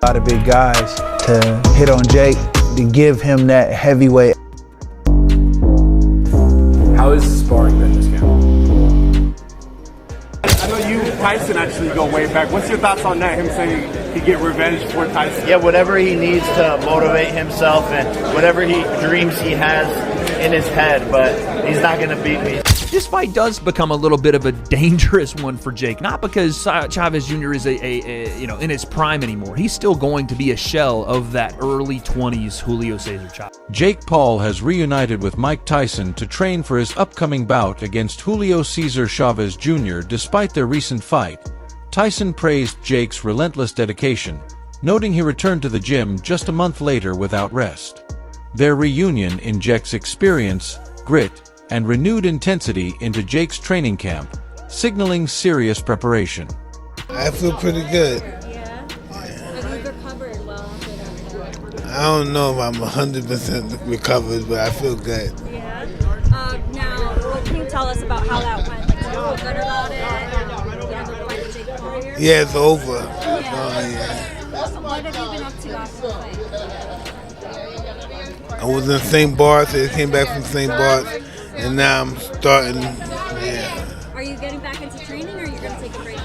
A lot of big guys to hit on Jake, to give him that heavyweight. How is sparring been this camp? I know you, Tyson, actually go way back. What's your thoughts on that? Him saying he'd get revenge for Tyson? Yeah, whatever he needs to motivate himself and whatever dreams he has in his head, but he's not going to beat me. This fight does become a little bit of a dangerous one for Jake, not because Chavez Jr. is in his prime anymore. He's still going to be a shell of that early 20s Julio César Chávez. Jake Paul has reunited with Mike Tyson to train for his upcoming bout against Julio César Chávez Jr. Despite their recent fight, Tyson praised Jake's relentless dedication, noting he returned to the gym just a month later without rest. Their reunion injects experience, grit, and renewed intensity into Jake's training camp, signaling serious preparation. I feel pretty good. Yeah? Have you recovered well after that? I don't know if I'm 100% recovered, but I feel good. Yeah? Now, what can you tell us about how that went? Like, do you feel good about it? You have a fight with Jake Paul here? Yeah, it's over. Yeah. Oh, yeah. What have you been up to after the fight? I was in St. Bart's, I came back from St. Bart's, and now I'm starting, yeah. Are you getting back into training, or are you going to take a break?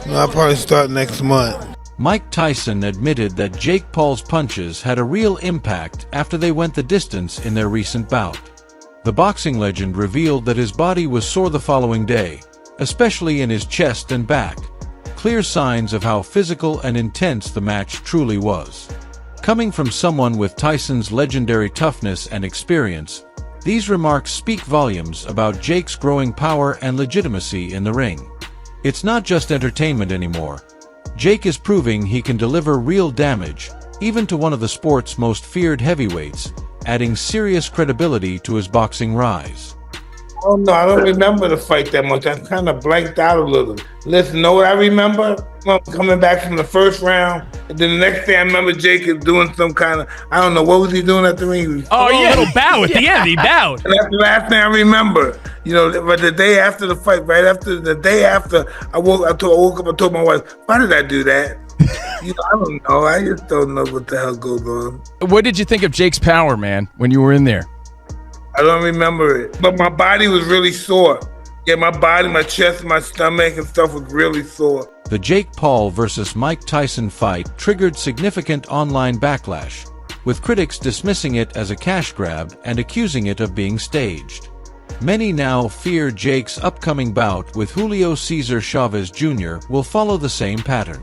No, I'll probably start next month. Mike Tyson admitted that Jake Paul's punches had a real impact after they went the distance in their recent bout. The boxing legend revealed that his body was sore the following day, especially in his chest and back, clear signs of how physical and intense the match truly was. Coming from someone with Tyson's legendary toughness and experience, these remarks speak volumes about Jake's growing power and legitimacy in the ring. It's not just entertainment anymore. Jake is proving he can deliver real damage, even to one of the sport's most feared heavyweights, adding serious credibility to his boxing rise. Oh no, I don't remember the fight that much. I kind of blanked out a little. Listen, know what I remember? Coming back from the first round, and then the next day I remember Jake is doing some kind of, I don't know, what was he doing at the ring? Oh, yeah, a little bow at the end, he bowed. And that's the last thing I remember. You know, but the day after the fight, right after, the day after, I woke up and told my wife, why did I do that? You know, I don't know. I just don't know what the hell goes on. What did you think of Jake's power, man, when you were in there? I don't remember it, but my body was really sore. Yeah, my body, my chest, my stomach and stuff was really sore. The Jake Paul versus Mike Tyson fight triggered significant online backlash, with critics dismissing it as a cash grab and accusing it of being staged. Many now fear Jake's upcoming bout with Julio César Chávez Jr. will follow the same pattern.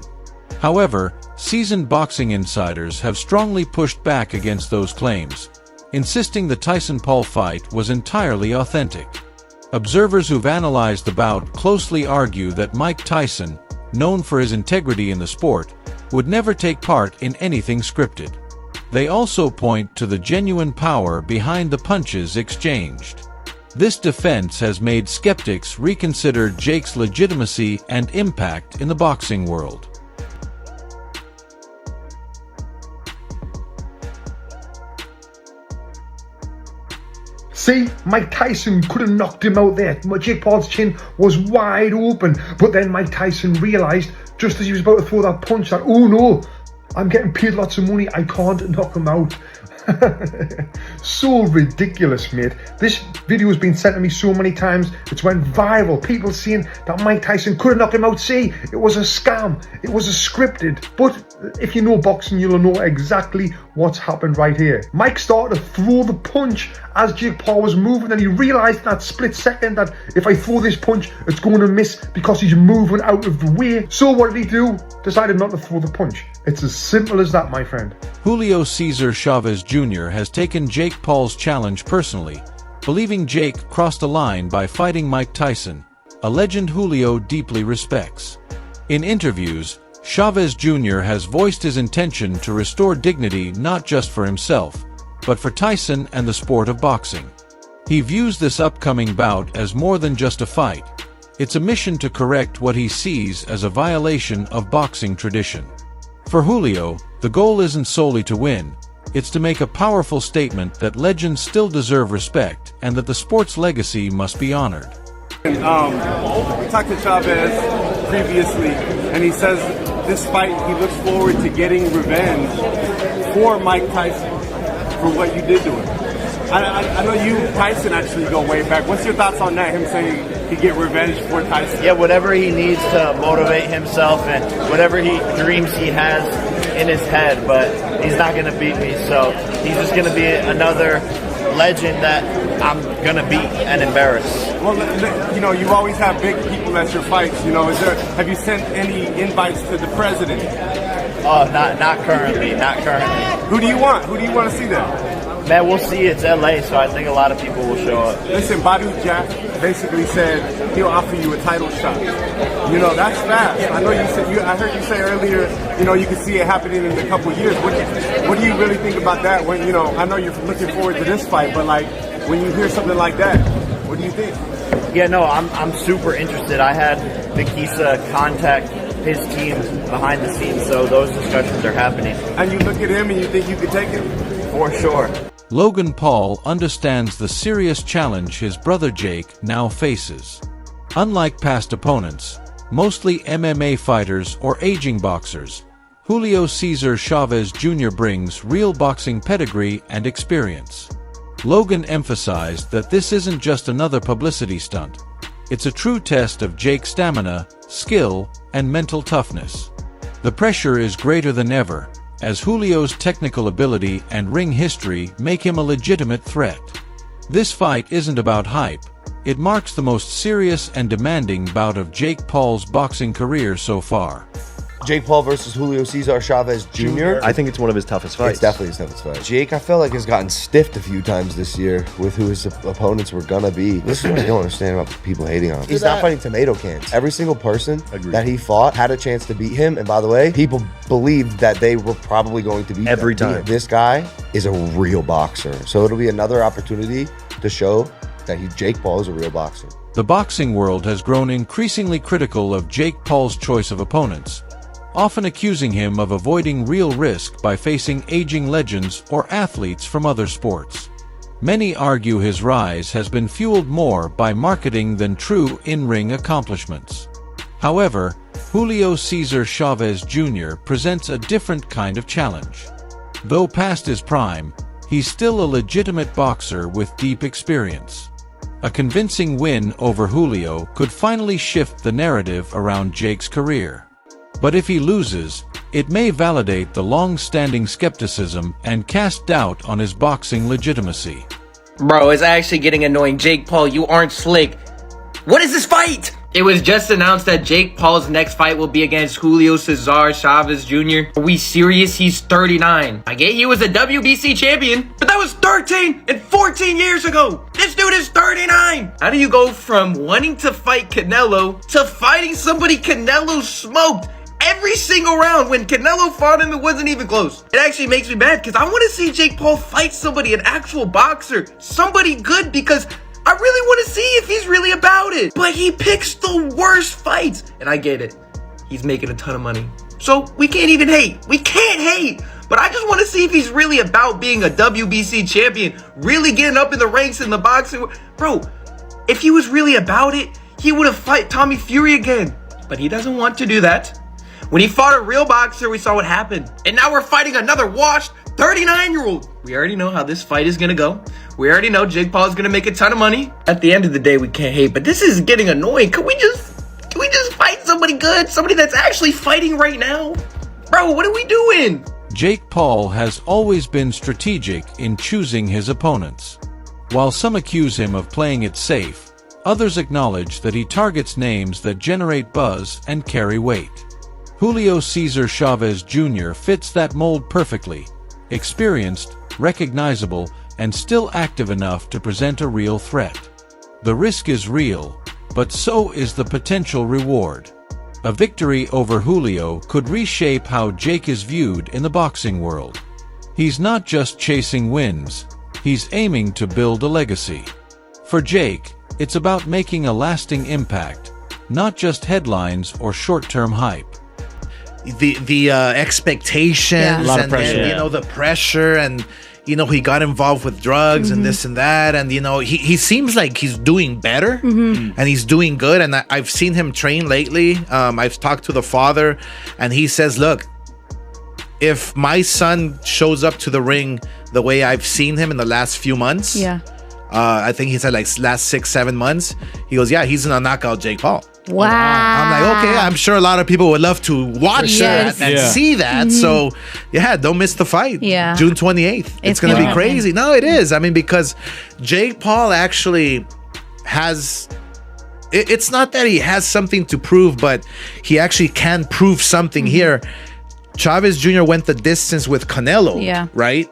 However, seasoned boxing insiders have strongly pushed back against those claims, insisting the Tyson-Paul fight was entirely authentic. Observers who've analyzed the bout closely argue that Mike Tyson, known for his integrity in the sport, would never take part in anything scripted. They also point to the genuine power behind the punches exchanged. This defense has made skeptics reconsider Jake's legitimacy and impact in the boxing world. See, Mike Tyson could have knocked him out there. Jake Paul's chin was wide open, but then Mike Tyson realised, just as he was about to throw that punch, that, oh no, I'm getting paid lots of money, I can't knock him out. So ridiculous, mate. This video has been sent to me so many times, it's went viral. People saying that Mike Tyson could have knocked him out. See, it was a scam, it was a scripted. But if you know boxing, you'll know exactly what's happened right here. Mike started to throw the punch as Jake Paul was moving, and he realised in that split second that if I throw this punch, it's going to miss because he's moving out of the way. So what did he do? Decided not to throw the punch. It's as simple as that, my friend. Julio César Chávez Jr. has taken Jake Paul's challenge personally, believing Jake crossed a line by fighting Mike Tyson, a legend Julio deeply respects. In interviews, Chavez Jr. has voiced his intention to restore dignity not just for himself, but for Tyson and the sport of boxing. He views this upcoming bout as more than just a fight. It's a mission to correct what he sees as a violation of boxing tradition. For Julio, the goal isn't solely to win, it's to make a powerful statement that legends still deserve respect and that the sport's legacy must be honored. We talked to Chavez previously, and he says this fight, he looks forward to getting revenge for Mike Tyson for what you did to him. I know you, Tyson, actually go way back. What's your thoughts on that? Him saying he'd get revenge for Tyson? Yeah, whatever he needs to motivate himself and whatever he dreams he has in his head, but he's not going to beat me. So he's just going to be another legend that I'm going to beat and embarrass. Well, you know, you always have big people at your fights. You know, have you sent any invites to the president? Oh, not currently, not currently. Who do you want? Who do you want to see there? Man, we'll see. It's LA, so I think a lot of people will show up. Listen, Badu Jack basically said he'll offer you a title shot. You know, that's fast. I know you said. I heard you say earlier. You know, you can see it happening in a couple of years. What do you really think about that? When you know, I know you're looking forward to this fight, but like when you hear something like that, what do you think? Yeah, no, I'm super interested. I had Nikisa contact his team behind the scenes, so those discussions are happening. And you look at him and you think you could take him? For sure. Logan Paul understands the serious challenge his brother Jake now faces. Unlike past opponents, mostly MMA fighters or aging boxers, Julio César Chávez Jr. brings real boxing pedigree and experience. Logan emphasized that this isn't just another publicity stunt. It's a true test of Jake's stamina, skill, and mental toughness. The pressure is greater than ever, as Julio's technical ability and ring history make him a legitimate threat. This fight isn't about hype. It marks the most serious and demanding bout of Jake Paul's boxing career so far. Jake Paul versus Julio César Chávez Jr. I think it's one of his toughest fights. It's definitely his toughest fight. Jake, I feel like, has gotten stiffed a few times this year with who his opponents were gonna be. This is what I don't understand about people hating on him. He's not fighting tomato cans. Every single person that he fought had a chance to beat him, and by the way, people believed that they were probably going to beat every him. time. This guy is a real boxer, so it'll be another opportunity to show that Jake Paul is a real boxer. The boxing world has grown increasingly critical of Jake Paul's choice of opponents, often accusing him of avoiding real risk by facing aging legends or athletes from other sports. Many argue his rise has been fueled more by marketing than true in-ring accomplishments. However, Julio César Chávez Jr. presents a different kind of challenge. Though past his prime, he's still a legitimate boxer with deep experience. A convincing win over Julio could finally shift the narrative around Jake's career. But if he loses, it may validate the long-standing skepticism and cast doubt on his boxing legitimacy. Bro, it's actually getting annoying. Jake Paul, you aren't slick. What is this fight? It was just announced that Jake Paul's next fight will be against Julio César Chávez Jr. Are we serious? He's 39. I get he was a WBC champion, but that was 13 and 14 years ago. This dude is 39. How do you go from wanting to fight Canelo to fighting somebody Canelo smoked every single round when Canelo fought him? It wasn't even close. It actually makes me mad because I want to see Jake Paul fight somebody, an actual boxer, somebody good, because I really want to see if he's really about it. But he picks the worst fights. And I get it. He's making a ton of money. So we can't even hate. We can't hate. But I just want to see if he's really about being a WBC champion, really getting up in the ranks in the boxing. Bro, if he was really about it, he would have fought Tommy Fury again. But he doesn't want to do that. When he fought a real boxer, we saw what happened. And now we're fighting another washed 39-year-old. We already know how this fight is going to go. We already know Jake Paul is going to make a ton of money. At the end of the day, we can't hate, but this is getting annoying. Can we just fight somebody good? Somebody that's actually fighting right now? Bro, what are we doing? Jake Paul has always been strategic in choosing his opponents. While some accuse him of playing it safe, others acknowledge that he targets names that generate buzz and carry weight. Julio César Chávez Jr. fits that mold perfectly. Experienced, recognizable, and still active enough to present a real threat. The risk is real, but so is the potential reward. A victory over Julio could reshape how Jake is viewed in the boxing world. He's not just chasing wins, he's aiming to build a legacy. For Jake, it's about making a lasting impact, not just headlines or short-term hype. The expectations, a lot of pressure, and the pressure, and you know, he got involved with drugs and this and that. And, you know, he seems like he's doing better and he's doing good. And I've seen him train lately. I've talked to the father and he says, look, if my son shows up to the ring the way I've seen him in the last few months, I think he said like last 6-7 months, he goes, yeah, he's gonna knock out Jake Paul. Wow. I'm like, okay, I'm sure a lot of people would love to watch that and see that. So, yeah, don't miss the fight. Yeah. June 28th. It's going to be crazy. No, it is. I mean, because Jake Paul actually has... It's not that he has something to prove, but he actually can prove something here. Chavez Jr. went the distance with Canelo, right?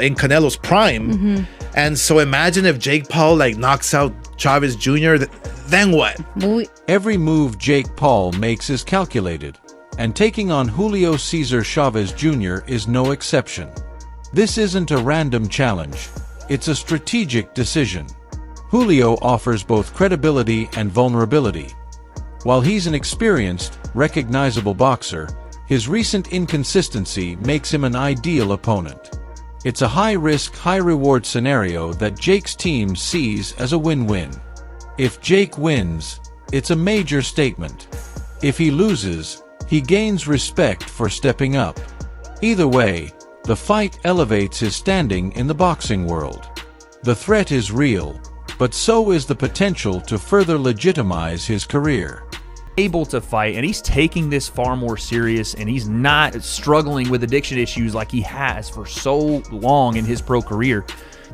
In Canelo's prime. And so imagine if Jake Paul like knocks out Chavez Jr., then what? Every move Jake Paul makes is calculated, and taking on Julio César Chávez Jr. is no exception. This isn't a random challenge, it's a strategic decision. Julio offers both credibility and vulnerability. While he's an experienced, recognizable boxer, his recent inconsistency makes him an ideal opponent. It's a high-risk, high-reward scenario that Jake's team sees as a win-win. If Jake wins, it's a major statement. If he loses, he gains respect for stepping up. Either way, the fight elevates his standing in the boxing world. The threat is real, but so is the potential to further legitimize his career. Able to fight, and he's taking this far more serious, and he's not struggling with addiction issues like he has for so long in his pro career.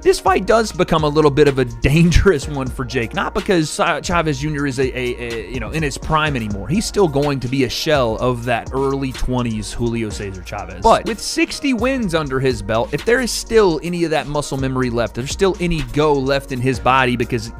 This fight does become a little bit of a dangerous one for Jake, not because Chavez Jr. is you know, in his prime anymore. He's still going to be a shell of that early 20s Julio César Chávez. But with 60 wins under his belt, if there is still any of that muscle memory left, there's still any go left in his body, because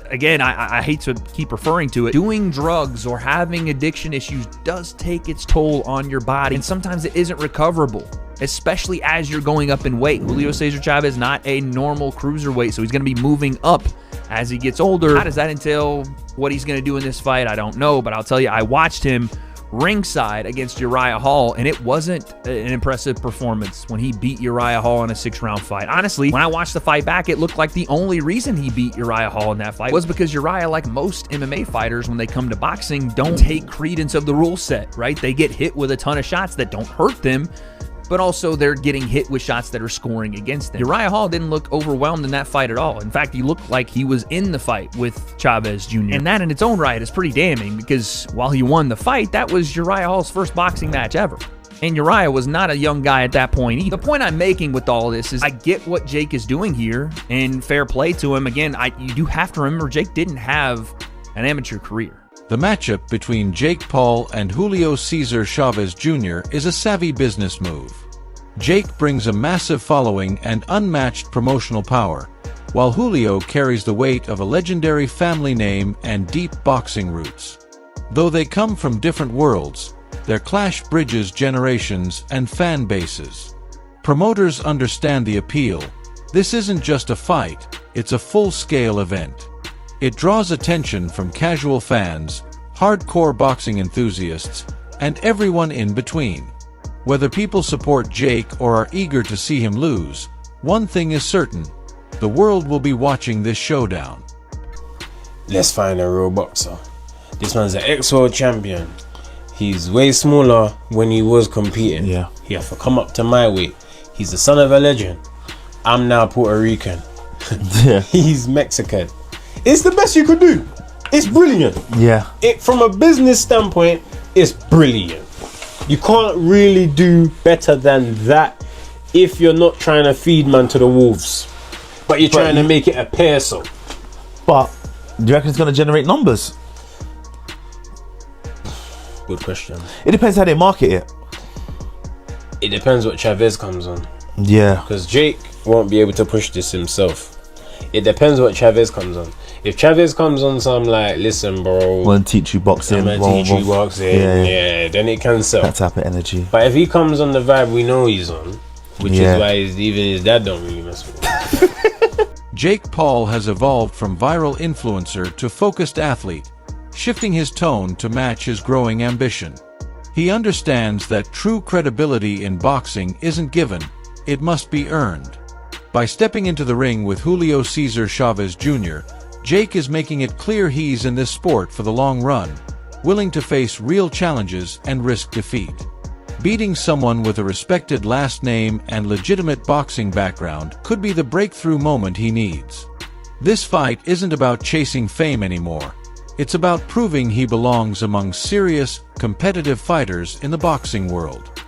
again, I hate to keep referring to it, doing drugs or having addiction issues does take its toll on your body, and sometimes it isn't recoverable, especially as you're going up in weight. Julio César Chávez is not a normal cruiserweight, so he's going to be moving up as he gets older. How does that entail what he's going to do in this fight? I don't know, but I'll tell you, I watched him ringside against Uriah Hall, and it wasn't an impressive performance when he beat Uriah Hall in a 6-round fight. Honestly, when I watched the fight back, it looked like the only reason he beat Uriah Hall in that fight was because Uriah, like most MMA fighters, when they come to boxing, don't take credence of the rule set, right? They get hit with a ton of shots that don't hurt them, but also they're getting hit with shots that are scoring against them. Uriah Hall didn't look overwhelmed in that fight at all. In fact, he looked like he was in the fight with Chavez Jr. And that in its own right is pretty damning, because while he won the fight, that was Uriah Hall's first boxing match ever. And Uriah was not a young guy at that point either. The point I'm making with all this is I get what Jake is doing here, and fair play to him. Again, you do have to remember Jake didn't have an amateur career. The matchup between Jake Paul and Julio César Chávez Jr. is a savvy business move. Jake brings a massive following and unmatched promotional power, while Julio carries the weight of a legendary family name and deep boxing roots. Though they come from different worlds, their clash bridges generations and fan bases. Promoters understand the appeal. This isn't just a fight, it's a full-scale event. It draws attention from casual fans, hardcore boxing enthusiasts, and everyone in between. Whether people support Jake or are eager to see him lose, one thing is certain: the world will be watching this showdown. Let's find a real boxer. This man's an ex-world champion. He's way smaller when he was competing. Yeah. He had to come up to my weight. He's the son of a legend. I'm now Puerto Rican. Yeah. He's Mexican. It's the best you could do. It's brilliant. Yeah. From a business standpoint, it's brilliant. You can't really do better than that if you're not trying to feed man to the wolves, but you're trying to make it appear so. But do you reckon it's going to generate numbers? Good question. It depends how they market it. It depends what Chavez comes on. Yeah. Because Jake won't be able to push this himself. It depends what Chavez comes on. If Chavez comes on some like, listen bro, I'm gonna teach you boxing. I'm gonna teach you boxing. Yeah, then it can sell. That type of energy. But if he comes on the vibe we know he's on, which is why even his dad don't really mess with him. Jake Paul has evolved from viral influencer to focused athlete, shifting his tone to match his growing ambition. He understands that true credibility in boxing isn't given, it must be earned. By stepping into the ring with Julio César Chávez Jr., Jake is making it clear he's in this sport for the long run, willing to face real challenges and risk defeat. Beating someone with a respected last name and legitimate boxing background could be the breakthrough moment he needs. This fight isn't about chasing fame anymore. It's about proving he belongs among serious, competitive fighters in the boxing world.